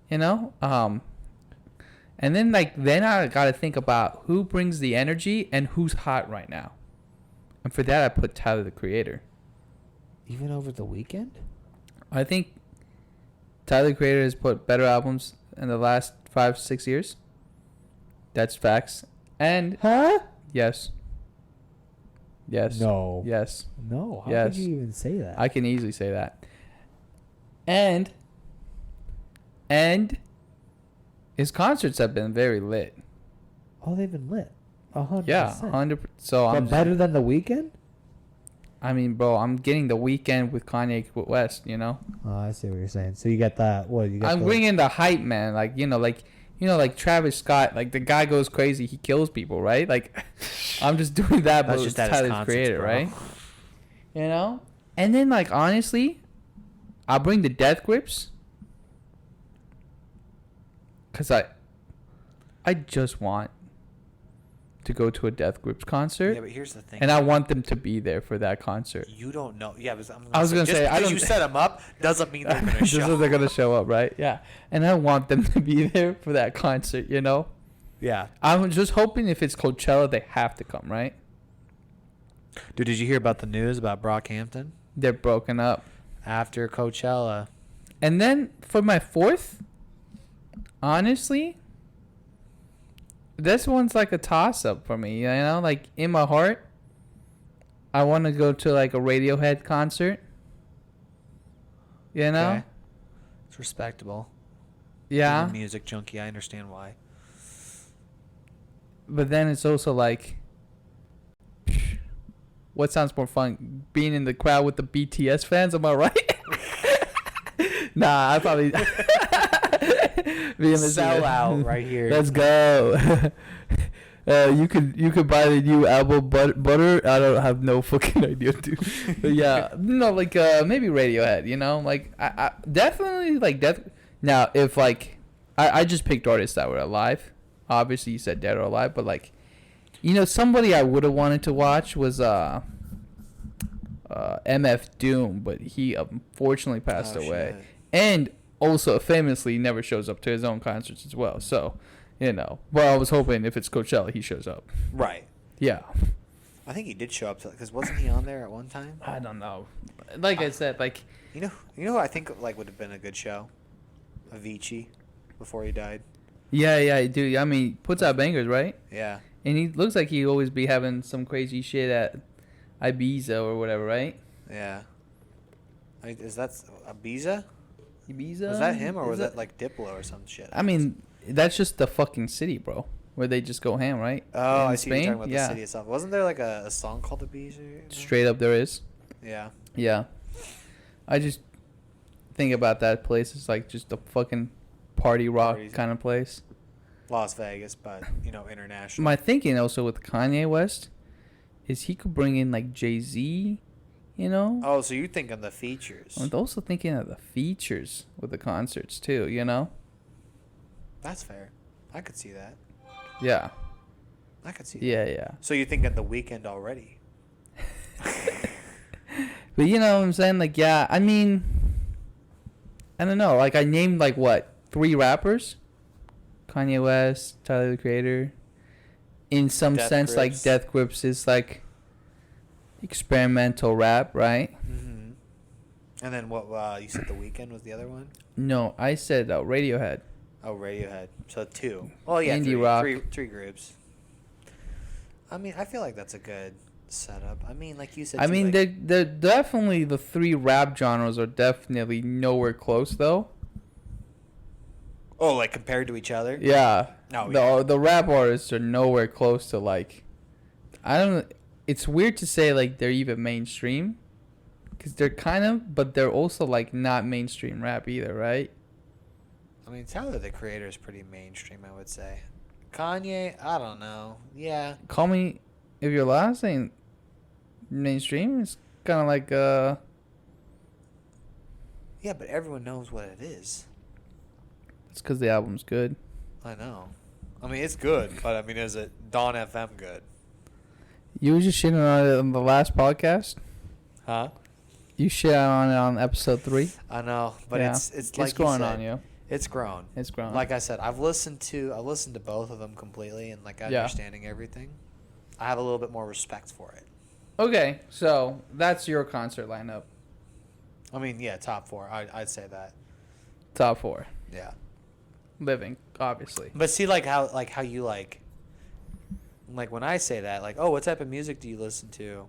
You know, and then I gotta think about who brings the energy and who's hot right now. And for that, I put Tyler the Creator. Even over the weekend? I think Tyler the Creator has put better albums in the last 5-6 years. That's facts. And yes. No. Yes. No. How Yes. could you even say that? I can easily say that. And his concerts have been very lit. Oh, they've been lit. 100%. Yeah, 100%. So But I'm better than the weekend? I mean, bro, I'm getting the Weekend with Kanye West. You know. Oh, I see what you're saying. So you got that. What you got? I'm bringing the hype, man. Like Travis Scott. Like the guy goes crazy. He kills people, right? Like I'm just doing that, but it's Tyler's Creator, right? You know. And then like honestly, I'll bring the Death Grips. Cause I just want to go to a Death Grips concert. Yeah, but here's the thing. And I want them to be there for that concert. You don't know. Yeah, but I was gonna say, just I because don't- you set them up doesn't mean they're gonna Just show. so they're gonna show up, right? Yeah. And I want them to be there for that concert. You know. Yeah. I'm just hoping if it's Coachella, they have to come, right? Dude, did you hear about the news about Brockhampton They're broken up. after Coachella? And then for my 4th, honestly, this one's like a toss-up for me. You know, like in my heart, I want to go to like a Radiohead concert. You know? Okay. It's respectable. Yeah. Being a music junkie, I understand why. But then it's also like, what sounds more fun? Being in the crowd with the BTS fans, am I right? Nah, I probably be in the Sell out right here. Let's go. You could buy the new album Butter. I don't have no fucking idea, dude. But yeah, no, like maybe Radiohead. You know, like I definitely like Now, if like I just picked artists that were alive. Obviously, you said dead or alive, but like, you know, somebody I would have wanted to watch was MF Doom, but he unfortunately passed away, shit. and also famously never shows up to his own concerts as well. So, you know, well, I was hoping if it's Coachella, he shows up. Right. Yeah. I think he did show up because wasn't he on there at one time? I don't know. Like I said, like You know who I think like would have been a good show? Avicii, before he died. yeah, dude. I mean, he puts out bangers, right? Yeah. And he looks like he always be having some crazy shit at Ibiza or whatever, right? Yeah. Is that Ibiza? Ibiza? Was that him or was that like Diplo or some shit? I mean, that's just the fucking city, bro, where they just go ham, right? Oh, In I see. You're talking about yeah. the city itself. Wasn't there like a song called Ibiza? Straight up, there is. Yeah. Yeah. I just think about that place as like just a fucking party rock Parties. kind of place. Las Vegas, but international. My thinking also with Kanye West is he could bring in like Jay-Z, you know? Oh, so you're thinking the features? I'm also thinking of the features with the concerts too, you know? That's fair. I could see that. Yeah. I could see. Yeah, that. yeah. So you're thinking the weekend already? But you know what I'm saying? Like, yeah, I mean, I don't know. Like, I named, like, what, 3 rappers? Kanye West, Tyler, the Creator. In some Death sense, Grips. like, Death Grips is, like, experimental rap, right? Mm-hmm. And then what, you said The Weeknd was the other one? No, I said Radiohead. Oh, Radiohead. So 2. Well, yeah, Indie rock. Three groups. I mean, I feel like that's a good setup. I mean, like you said. I too, mean, like, they're definitely, the 3 rap genres are definitely nowhere close, though. oh, like compared to each other? Yeah. Oh, The rap artists are nowhere close to, like, I don't, it's weird to say, like, they're even mainstream. Because they're kind of, but they're also, like, not mainstream rap either, right? I mean, Tyler, the Creator is pretty mainstream, I would say. Kanye, I don't know. Yeah. Call Me If Your Last ain't mainstream. It's kind of like, Yeah, but everyone knows what it is. it's because the album's good. I know. I mean, it's good, but I mean, is it Dawn FM good? You were just shitting on it on the last podcast? Huh? You shit on it on episode 3? I know, but Yeah. it's like growing you said, on you. It's grown. It's grown. Like I said, I listened to both of them completely and like Yeah. understanding everything. I have a little bit more respect for it. Okay, so that's your concert lineup. I mean, yeah, top 4. I'd say that. Top 4. Yeah. Living, obviously. But see, like how you like when I say that, like, oh, what type of music do you listen to?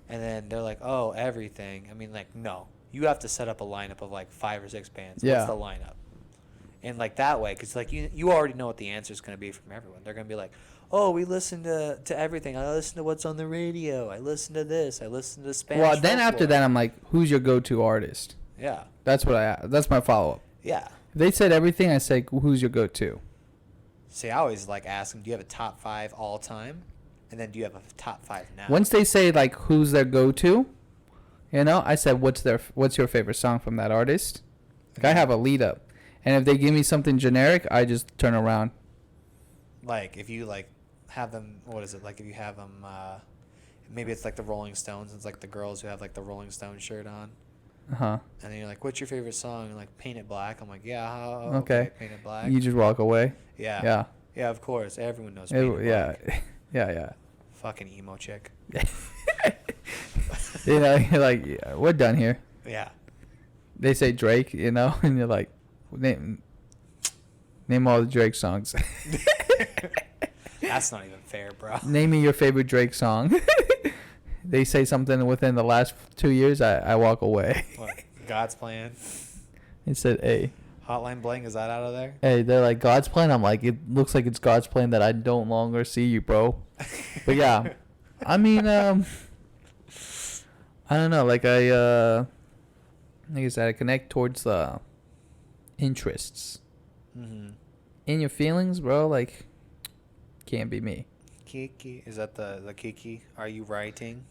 And then they're like, oh, everything. I mean, like, no, you have to set up a lineup of like 5 or 6 bands. Yeah. What's the lineup? And like that way, because like you already know what the answer is going to be from everyone. They're going to be like, oh, we listen to everything. I listen to what's on the radio. I listen to this. I listen to Spanish. Well, then after folklore." that, I'm like, who's your go-to artist? Yeah. That's my follow-up. Yeah. If they said everything, I say, who's your go-to? See, I always like ask them, do you have a top 5 all time? And then do you have a top 5 now? Once they say, like, who's their go-to, you know, I said, what's your favorite song from that artist? Like, I have a lead-up. And if they give me something generic, I just turn around. Like, if you, like, have them, what is it? Like, if you have them, maybe it's like the Rolling Stones. It's like the girls who have, like, the Rolling Stone shirt on. Uh-huh. And then you're like, what's your favorite song? And like, Paint It Black. I'm like, yeah, Okay. Paint It Black. You just walk away. Yeah. Yeah. Yeah, of course. Everyone knows Paint It Yeah. Black. Yeah. Fucking emo chick. You know, you're like, yeah, we're done here. Yeah. They say Drake, you know, and you're like, name all the Drake songs. That's not even fair, bro. Name me your favorite Drake song. They say something within the last 2 years, I walk away. What? God's Plan? It said, hey. Hotline Bling, is that out of there? Hey, they're like, God's plan. I'm like, it looks like it's God's plan that I don't longer see you, bro. But yeah, I mean, I don't know. Like like I said, I connect towards the interests. Mm-hmm. In your feelings, bro, like, can't be me. Kiki. Is that the Kiki? Are you writing?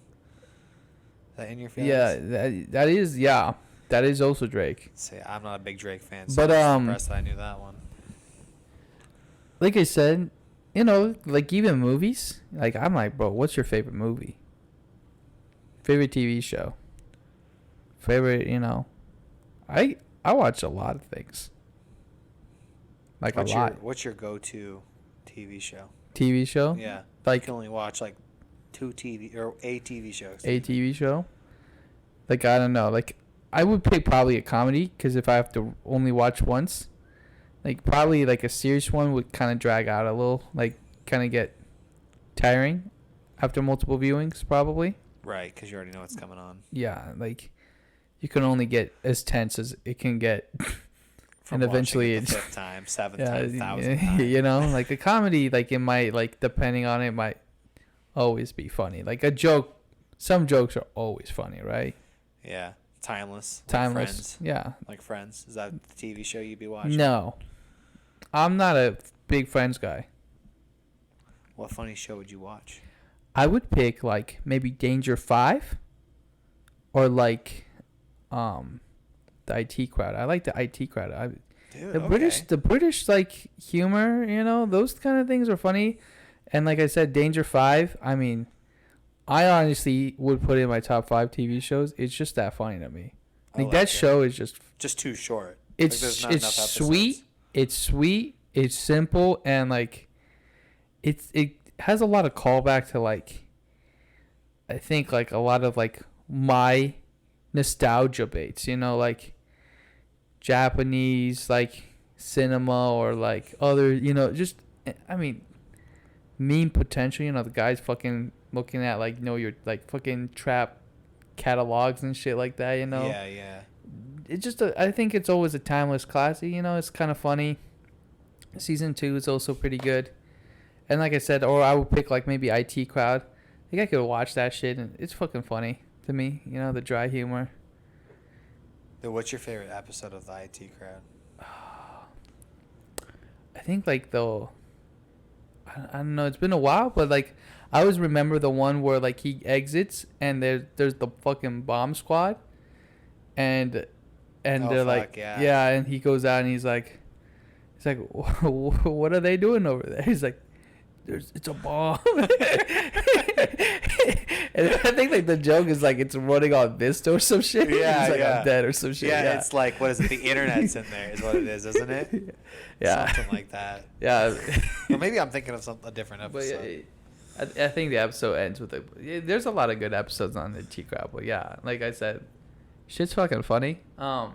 Is that in your feelings? Yeah, that is also Drake. See, I'm not a big Drake fan, so But, I'm impressed that I knew that one. Like I said, you know, like even movies, like I'm like, bro, what's your favorite movie? Favorite TV show? Favorite, you know, I watch a lot of things. Like What's a lot. What's your go-to TV show? TV show? Yeah. Like you can only watch like a TV show. a TV show? Like I don't know. Like I would pick probably a comedy because if I have to only watch once, like probably like a serious one would kind of drag out a little, like kind of get tiring after multiple viewings probably. Right, because you already know what's coming on. Yeah, like you can only get as tense as it can get. From and eventually it's the 5th time, 7th time, 1,000th time. You know, like a comedy, like it might, like depending on it, might always be funny. Like a joke, some jokes are always funny, right? Yeah, timeless. Timeless. Like Friends. Yeah. Like Friends. Is that the TV show you'd be watching? No, I'm not a big Friends guy. What funny show would you watch? I would pick like maybe Danger 5 or like the IT Crowd. I like the IT Crowd. Dude, the British like humor, you know, those kind of things are funny. And like I said, Danger 5, I mean, I honestly would put it in my top 5 TV shows. It's just that funny to me. Like that show is just too short. It's like, there's not enough episodes. sweet, it's simple, and like it has a lot of callback to like I think like a lot of like my nostalgia baits, you know, like Japanese like cinema or like other, you know, just I mean meme potential, you know, the guys fucking looking at like, you know, your like fucking trap catalogs and shit like that, you know. Yeah. It's just I think it's always a timeless classic, you know. It's kind of funny. Season 2 is also pretty good. And like I said, or I would pick like maybe IT Crowd. I think I could watch that shit and it's fucking funny to me, you know, the dry humor. Dude, what's your favorite episode of the IT Crowd? I think like I don't know, it's been a while, but like I always remember the one where like he exits and there's the fucking bomb squad and they're like yeah, and he goes out and he's like what are they doing over there? He's like it's a bomb. And I think like the joke is like it's running on Vista or some shit. Yeah, he's like I'm dead or some shit. Yeah, it's like what is it? The internet's in there is what it is, isn't it? Yeah, something like that. Yeah. Or maybe I'm thinking of a different episode. But yeah, I think the episode ends with there's a lot of good episodes on the T-Crowd, but yeah, like I said, shit's fucking funny. But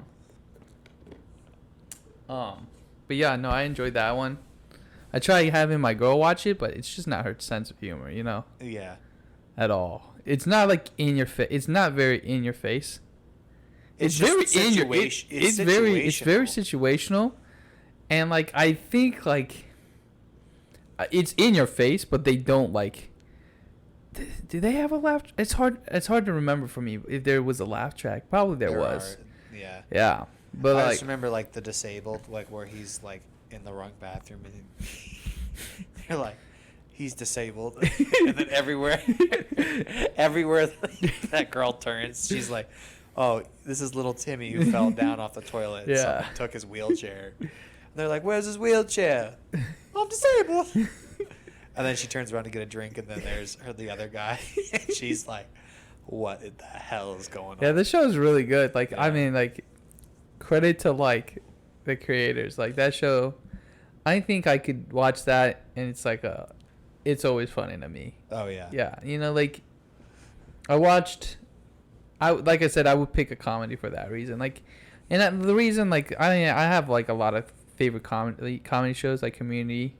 yeah, no, I enjoyed that one. I try having my girl watch it, but it's just not her sense of humor, you know? Yeah. At all. It's not like in your face. It's not very in your face. It's very in your. It's very situational, and like I think like it's in your face, but they don't like. Do they have a laugh? It's hard to remember for me if there was a laugh track. Probably there was. Yeah. Yeah, but I like, just remember like the disabled, like where he's like in the wrong bathroom and you're like, he's disabled, and then everywhere that girl turns, she's like, oh, this is little Timmy who fell down off the toilet. Yeah. Someone took his wheelchair. And they're like, where's his wheelchair? I'm disabled. And then she turns around to get a drink, and then there's the other guy, and she's like, what the hell is going on? Yeah, the show is really good. Like, Yeah. I mean, like, credit to like the creators. Like that show, I think I could watch that, and it's like it's always funny to me. Oh yeah. Yeah, you know, like like I said, I would pick a comedy for that reason. Like, and the reason, like, I have like a lot of favorite comedy shows, like Community.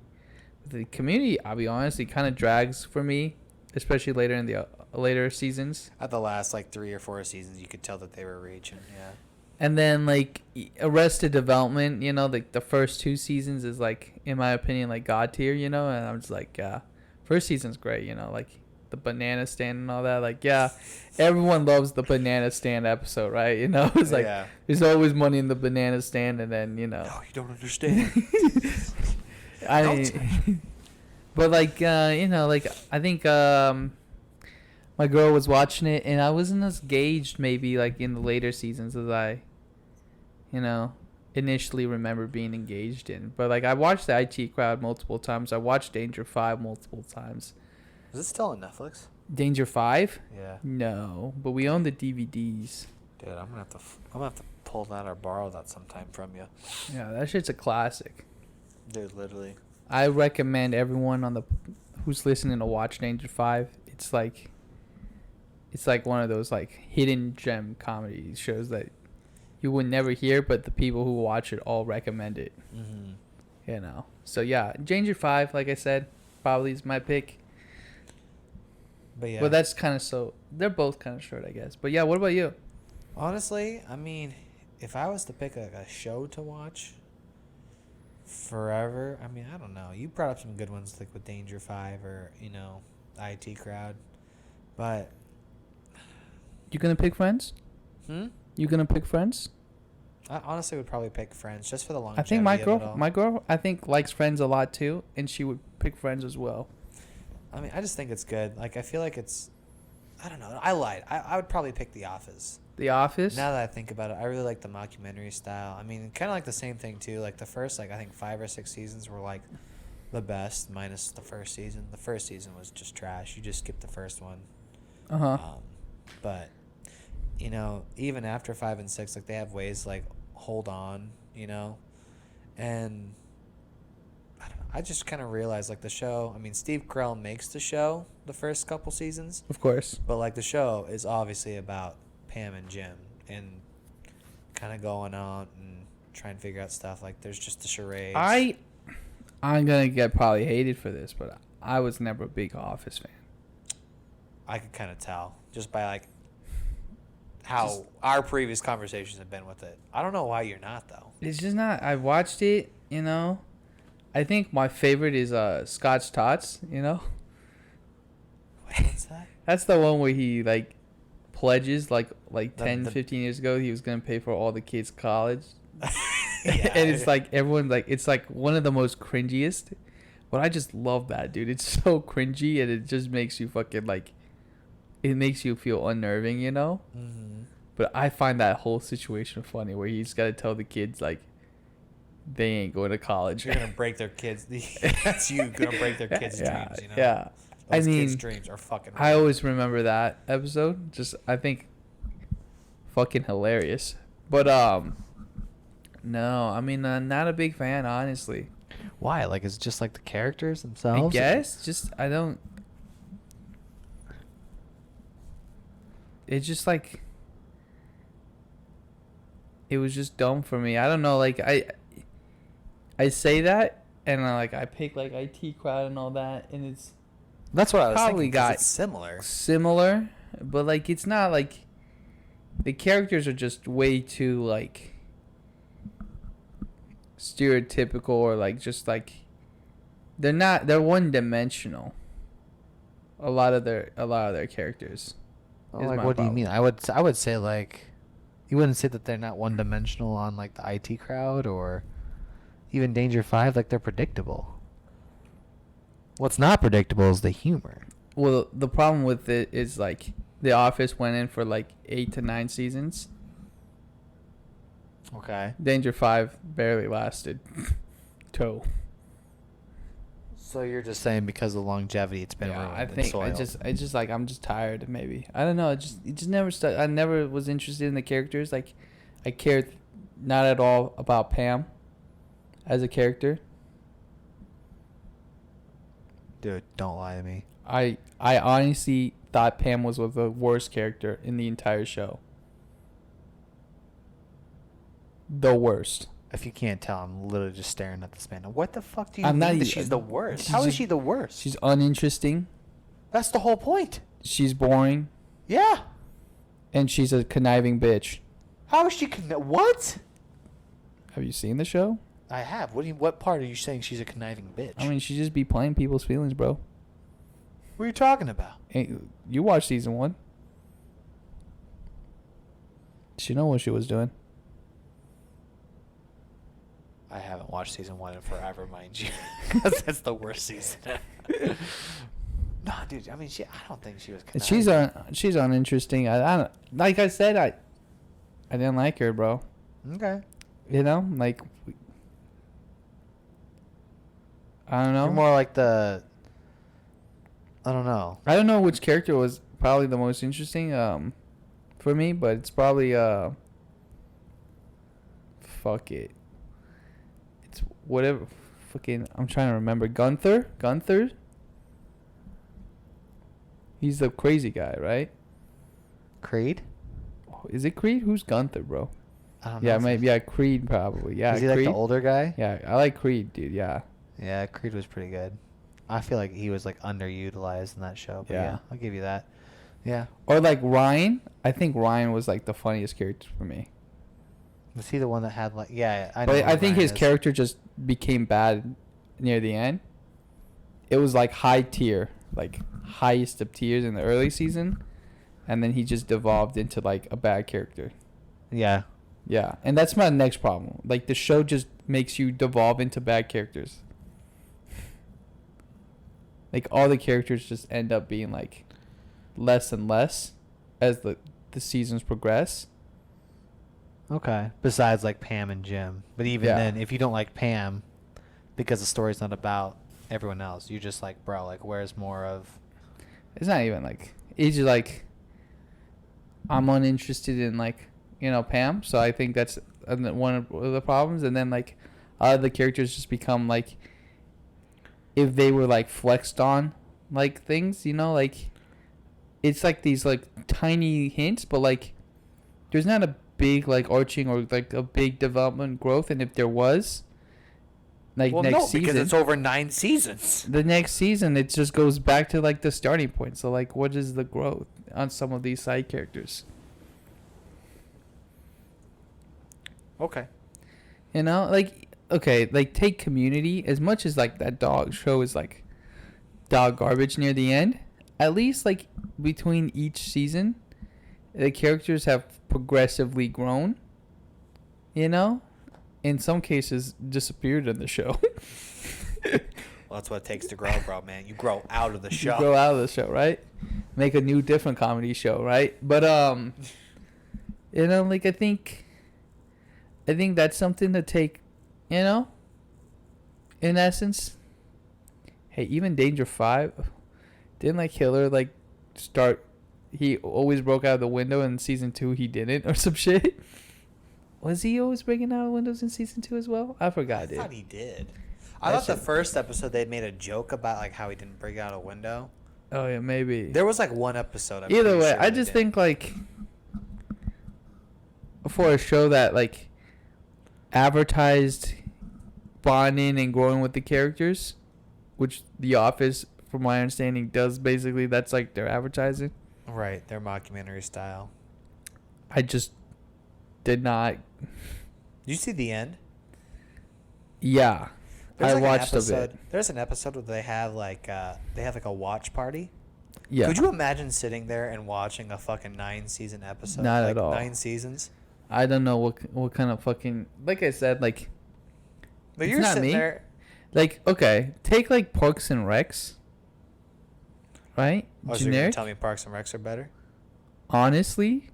The Community, I'll be honest, it kind of drags for me, especially later in the later seasons. At the last like 3 or 4 seasons, you could tell that they were reaching. Yeah. And then like Arrested Development, you know, like the first 2 seasons is like, in my opinion, like god tier, you know. And I'm just like, first season's great, you know, like the banana stand and all that. Like, yeah, everyone loves the banana stand episode, right? You know, it's like there's always money in the banana stand, and then, you know. No, you don't understand. But like like I think my girl was watching it, and I wasn't as gauged maybe like in the later seasons as I, initially remember being engaged in. But like I watched the IT Crowd multiple times. I watched Danger 5 multiple times. Is it still on Netflix? Danger 5? Yeah. No, but we own the DVDs. Dude, I'm gonna have to pull that or borrow that sometime from you. Yeah, that shit's a classic. Dude, literally. I recommend everyone who's listening to watch Danger 5. It's like one of those like hidden gem comedy shows that you would never hear, but the people who watch it all recommend it. Mm-hmm. So yeah, Danger 5, like I said, probably is my pick. But yeah. But that's kind of they're both kind of short, I guess. But yeah, what about you? Honestly, I mean, if I was to pick like a show to watch forever, I mean, I don't know. You brought up some good ones like with Danger 5 or, IT Crowd. But You gonna pick Friends? You gonna pick Friends? I honestly would probably pick Friends just for the I longevity think of it all. my girl, I think likes Friends a lot too, and she would pick Friends as well. I mean, I just think it's good. Like, I feel like I don't know. I lied. I would probably pick The Office. The Office? Now that I think about it, I really like the mockumentary style. I mean, kind of like the same thing, too. Like, the first, I think 5 or 6 seasons were, like, the best, minus the first season. The first season was just trash. You just skipped the first one. Uh-huh. But, even after 5 and 6, like, they have ways, like, hold on, and I don't know. I just kind of realized, like, the show, I mean, Steve Carell makes the show the first couple seasons. Of course. But, like, the show is obviously about Pam and Jim and kind of going on and trying to figure out stuff. Like, there's just the charades. I'm going to get probably hated for this, but I was never a big Office fan. I could kind of tell just by, like, how our previous conversations have been with it. I don't know why you're not, though. It's just not. I watched it, I think my favorite is Scotch Tots, What's that? That's the one where he, like, pledges, like 10, The 15 years ago, he was going to pay for all the kids' college. Yeah. And it's like, everyone, like, it's like one of the most cringiest. But I just love that, dude. It's so cringy, and it just makes you fucking, like, it makes you feel unnerving, Mm-hmm. But I find that whole situation funny where he's got to tell the kids, like, they ain't going to college. You're going to break their kids. That's you going to break their kids' dreams, Yeah. Those kids' dreams are fucking I always remember that episode. Just, I think, fucking hilarious. But, no, I mean, not a big fan, honestly. Why? Like, is it just, like, the characters themselves? I guess. Just, I don't. It's just, like, it was just dumb for me. I don't know, like, I say that, and I pick, like, IT Crowd and all that, and it's That's what I was probably thinking, 'cause got it's similar. similar, but, like, it's not, like, the characters are just way too, like, stereotypical, or, like, just, like, they're one-dimensional. A lot of their characters. Well, like, what do you mean? I would say, like, you wouldn't say that they're not one-dimensional on, like, the IT Crowd or even Danger 5. Like, they're predictable. What's not predictable is the humor. Well, the problem with it is, like, The Office went in for, like, 8 to 9 seasons. Okay. Danger 5 barely lasted. So you're just saying because of the longevity, it's been ruined. I think I just like, I'm just tired. Maybe I don't know. It just never I never was interested in the characters. Like, I cared not at all about Pam as a character. Dude, don't lie to me. I honestly thought Pam was the worst character in the entire show. The worst. If you can't tell, I'm literally just staring at this man. What the fuck do you I'm mean not that even- she's the worst? she's How is just- she the worst? She's uninteresting. That's the whole point. She's boring, Yeah. and she's a conniving bitch. How is she? What? Have you seen the show? I have. What part are you saying she's a conniving bitch? I mean, she just be playing people's feelings, bro. what are you talking about? Hey, you watched season 1. She know what she was doing. I haven't watched season 1 in forever, mind you. 'Cause that's the worst season. No, dude. I mean, I don't think she was. She's uninteresting. I don't, like I said, I didn't like her, bro. Okay. You know, like, I don't know. You're more like the. I don't know. I don't know which character was probably the most interesting for me, but it's probably fuck it. It's whatever. Fucking, I'm trying to remember. Gunther. He's the crazy guy, right? Creed? Oh, is it Creed? Who's Gunther, bro? I don't know. Yeah, maybe. Yeah, Creed probably. Yeah, Is he Creed? like the older guy? Yeah, I like Creed, dude. Yeah. Yeah, Creed was pretty good. I feel like he was like underutilized in that show. But Yeah. I'll give you that. Yeah. Or like Ryan. I think Ryan was like the funniest character for me. Was he the one that had like? Yeah, I know. But I who think Ryan his is. character just became bad near the end. It was like high tier, like highest of tiers in the early season, and then he just devolved into like a bad character. Yeah. Yeah, and that's my next problem. Like the show just makes you devolve into bad characters. Like all the characters just end up being like less and less as the seasons progress. Okay. Besides like Pam and Jim, but even Yeah. then, if you don't like Pam, because the story's not about everyone else, you just like, bro, like, where's more of? It's not even like, it's just like I'm uninterested in like, you know, Pam. So I think that's one of the problems. And then like the characters just become like, if they were like flexed on like things, you know, like it's like these like tiny hints, but like there's not a big like arching or like a big development growth. And if there was, like next season, because it's over 9 seasons. the next season it just goes back to like the starting point. So like, what is the growth on some of these side characters? Okay. You know, like, okay, like take Community. As much as like that dog show is like dog garbage near the end, at least like between each season the characters have progressively grown, you know, in some cases disappeared in the show. Well, that's what it takes to grow, bro, man. You grow out of the show. You grow out of the show, right? Make a new different comedy show, right? But you know, like I think that's something to take, you know, in essence. Hey, even Danger 5, didn't like Hiller like start, he always broke out of the window, in season 2 he didn't, or some shit? Was he always breaking out of windows in season 2 as well? I forgot, dude. I thought he did. I thought the first episode they made a joke about like how he didn't break out a window. Oh yeah, maybe. There was like one episode. Either way, I just think like for a show that like advertised bonding and growing with the characters, which The Office, from my understanding, does basically. That's like their advertising. Right, their mockumentary style. I just did not. Did you see the end? Yeah, There's I like an watched a episode- bit. There's an episode where they have like a watch party. Yeah. Could you imagine sitting there and watching a fucking 9-season episode? Not like at all. 9 seasons. I don't know what kind of fucking, like I said, like But It's you're not sitting me. there. like okay, take like Parks and Recs, right? Oh, so you're gonna Generic. tell me Parks and Recs are better? Honestly,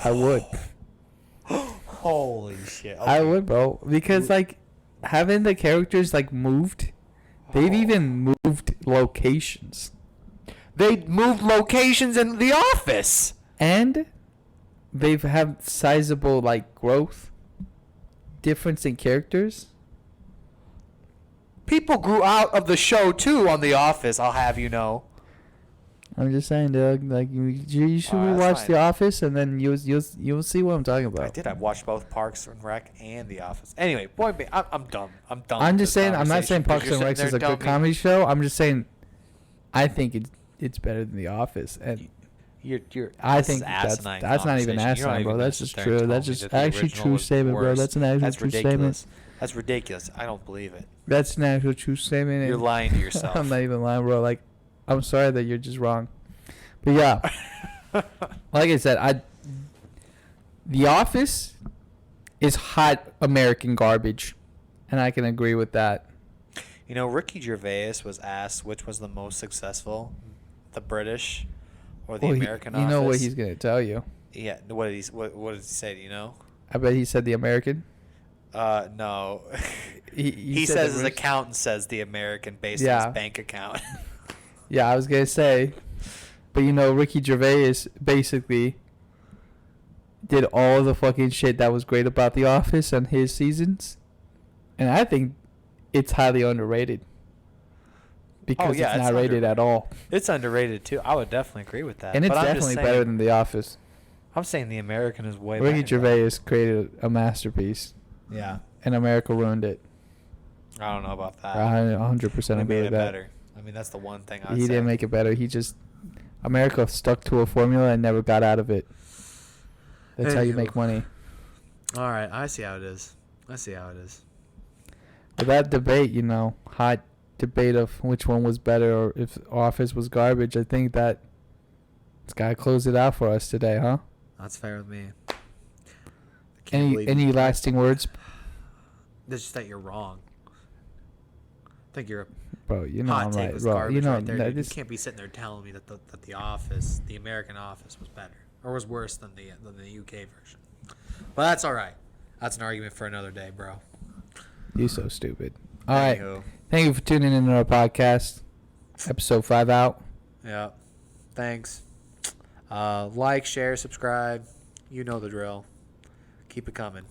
I would. Holy shit! I Okay. would, bro, because like having the characters like moved, they've even moved locations, They moved locations in The Office. and they've had sizable like growth, difference in characters. People grew out of the show too on The Office. I'll have you know. I'm just saying, Doug. Like you should Oh, that's watch fine. The Office, and then you'll see what I'm talking about. I did. I've watched both Parks and Rec and The Office. Anyway, boy, I'm done. I'm done. I'm with just this saying. I'm not saying conversation because Parks you're and Rec sitting is a there good telling me- comedy show. I'm just saying, I think it's better than The Office, and You're. I this think is asinine that's not even conversation. You're not asinine, bro. even That's gonna just sit there and true. tell That's me just that the actually original true was statement, bro. worse. That's an actual That's true statement. ridiculous. That's ridiculous. I don't believe it. That's an actual true statement. You're and lying to yourself. I'm not even lying, bro. Like, I'm sorry that you're just wrong. But yeah, like I said, The Office is hot American garbage, and I can agree with that. You know, Ricky Gervais was asked which was the most successful, the British or the American Office. You know what he's gonna tell you. Yeah. What did he say? Do you know? I bet he said the American. No. He says his accountant says the American based on his bank account. Yeah, I was gonna say, but you know, Ricky Gervais basically did all the fucking shit that was great about The Office and his seasons, and I think it's highly underrated because it's not rated at all. It's underrated too. I would definitely agree with that. And it's definitely better than The Office. I'm saying The American is way better. Ricky Gervais created a masterpiece. Yeah. And America ruined it. I don't know about that. 100% He agree made with it that. better. I mean, that's the one thing I'd say. He didn't make it better. America stuck to a formula and never got out of it. That's how you make money. All right. I see how it is. But that debate, you know, hot debate of which one was better or if Office was garbage, I think that it's got to close it out for us today, huh? That's fair with me. Any lasting words? It's just that you're wrong. I think you're Bro, you know hot I'm take right. was Bro, garbage you know, right there. You this, can't be sitting there telling me that the Office, the American Office, was better or was worse than the UK version. But that's all right. That's an argument for another day, bro. You so stupid. All right. Thank you for tuning in to our podcast. Episode 5 out. Yeah. Thanks. Like, share, subscribe. You know the drill. Keep it coming.